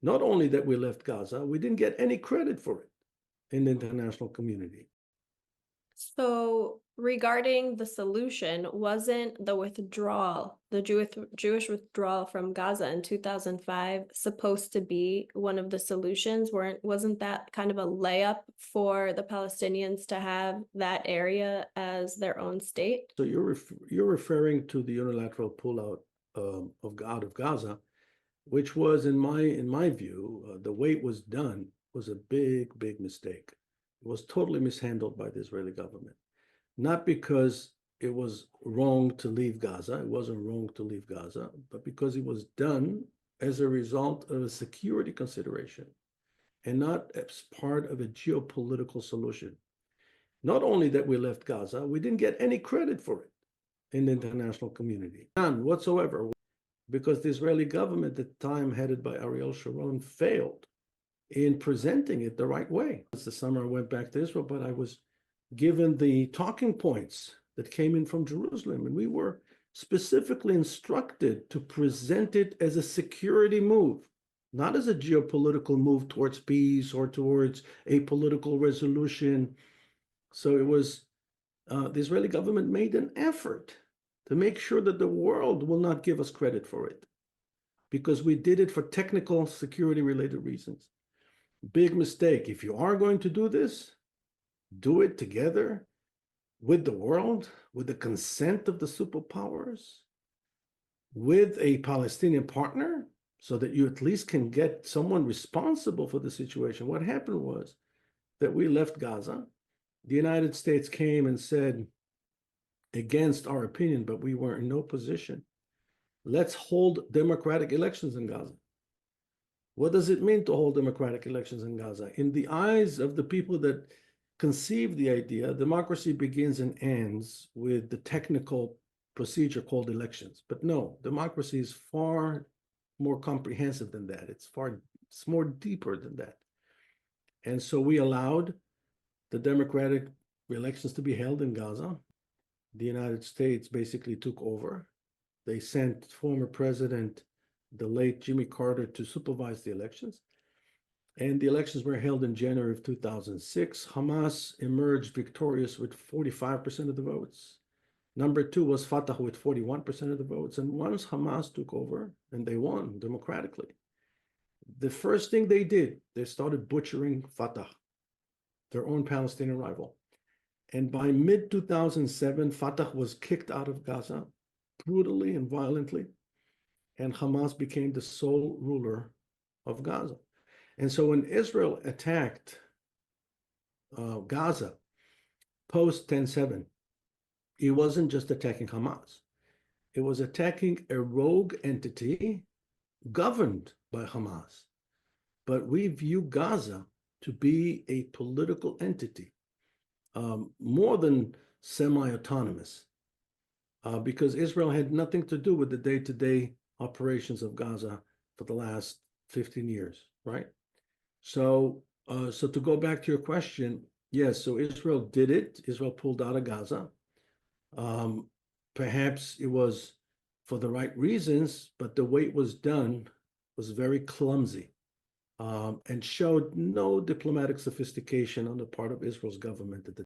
Not only that we left Gaza, we didn't get any credit for it in the international community. So, regarding the solution, wasn't the withdrawal, the Jewish withdrawal from Gaza in 2005 supposed to be one of the solutions? Wasn't that kind of a layup for the Palestinians to have that area as their own state? So you're referring to the unilateral pullout out of Gaza, which was, in my view, the way it was done was a big mistake. It was totally mishandled by the Israeli government. Not because it was wrong to leave Gaza, it wasn't wrong to leave Gaza, but because it was done as a result of a security consideration and not as part of a geopolitical solution. Not only that we left Gaza, we didn't get any credit for it in the international community, none whatsoever, because the Israeli government at the time, headed by Ariel Sharon, failed in presenting it the right way. The summer I went back to Israel, but I was given the talking points that came in from Jerusalem, and we were specifically instructed to present it as a security move, not as a geopolitical move towards peace or towards a political resolution. So it was the Israeli government made an effort to make sure that the world will not give us credit for it, because we did it for technical security related reasons. Big mistake. If you are going to do this, do it together with the world, with the consent of the superpowers, with a Palestinian partner, so that you at least can get someone responsible for the situation. What happened was that we left Gaza. The United States came and said, against our opinion, but we were in no position, let's hold democratic elections in Gaza. What does it mean to hold democratic elections in Gaza? In the eyes of the people that conceived the idea, democracy begins and ends with the technical procedure called elections. But no, democracy is far more comprehensive than that. It's more deeper than that. And so we allowed the democratic elections to be held in Gaza. The United States basically took over. They sent former President, the late Jimmy Carter, to supervise the elections. And the elections were held in January of 2006. Hamas emerged victorious with 45% of the votes. Number two was Fatah with 41% of the votes. And once Hamas took over, and they won democratically, the first thing they did, they started butchering Fatah, their own Palestinian rival. And by mid-2007, Fatah was kicked out of Gaza brutally and violently, and Hamas became the sole ruler of Gaza. And so when Israel attacked Gaza post 10/7, it wasn't just attacking Hamas. It was attacking a rogue entity governed by Hamas. But we view Gaza to be a political entity, more than semi-autonomous, because Israel had nothing to do with the day-to-day operations of Gaza for the last 15 years, right? So to go back to your question, yes, so Israel did it. Israel pulled out of Gaza. Perhaps it was for the right reasons, but the way it was done was very clumsy, and showed no diplomatic sophistication on the part of Israel's government at the